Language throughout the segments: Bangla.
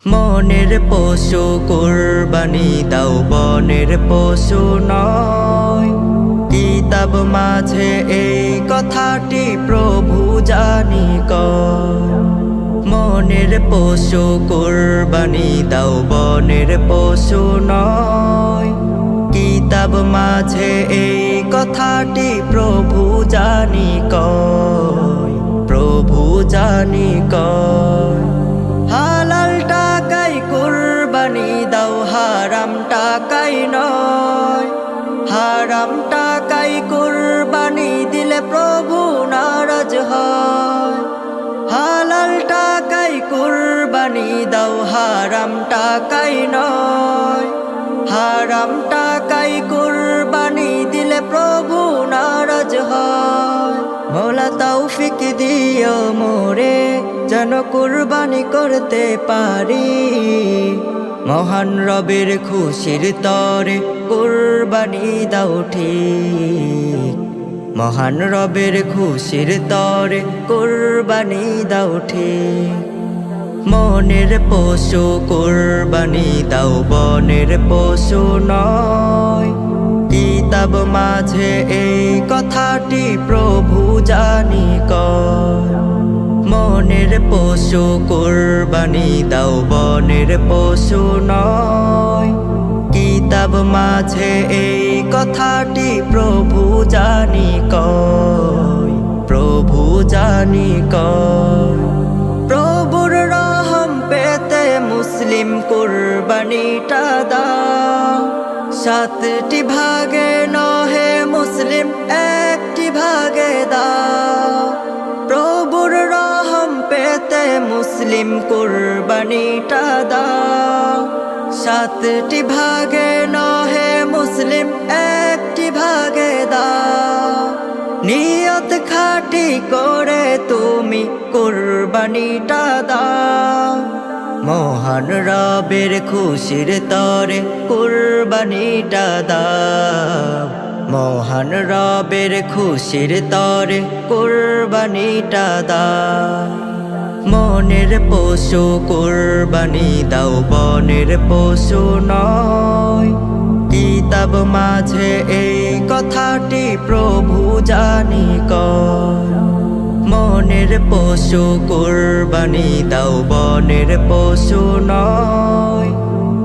মনের পশু কুরবানি দাও, বনের পশু নয়। কিতাব মাঝে এই কথাটি প্রভু জানি কয়। মনের পশু কুরবানি দাও, বনের পশু নয়। কিতাব মাঝে এই কথাটি প্রভু জানি কয়, প্রভু জানি কয়। হালাল টাকাই কুরবানি দাও, হারাম টাকাই নয়। হারাম টাকাই কুরবানি দিলে প্রভু নারাজ হয়। হালাল টাকাই কুরবানি দাও, হারাম টাকাই নয়। হারাম টাকাই কুরবানি দিলে প্রভু নারাজ হয়। মৌলা তৌফিক দিও মোরে, যেন কুরবানি করতে পারি। মহান রবের খুশির তরে কুরবানি দাও ঠিক। মহান রবের খুশির তরে কুরবানি দাও ঠিক। মনের পশু কুরবানি দাও, বনের পশু নয়। কিতাব মাঝে এই কথাটি প্রভু জানি কয়। মনের পশু কুরবানি দাও, বনের পশু নয়। কিতাব মাঝে এই কথাটি প্রভু জানি কয়, প্রভু জানি কয়। প্রভুর রহম পেতে মুসলিম কুরবানিটা দাও। 7টি ভাগে নহে মুসলিম, 1টি ভাগে দাও। প্রভুর রহম পেতে মুসলিম কুরবানিটা দাও। 7টি ভাগে নহে মুসলিম, 1টি ভাগে দাও। নিয়ত খাঁটি করে তুমি কুরবানিটা দাও। মহান রবের খুশির তরে কুরবানিটা দাও। মহান রবের খুশির তরে কুরবানিটা দাও। মনের পশু কুরবানি দাও, বনের পশু নয়। কিতাব মাঝে এই কথাটি প্রভু জানি কয়। মনের পশু কুরবানি দাও, বনের পশু নয়।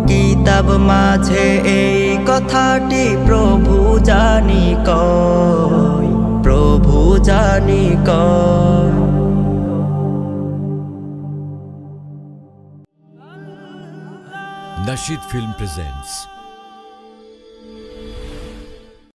কিতাব মাঝে এই কথাটি প্রভু জানি কয়, প্রভু জানি কয়। Nasheed Film presents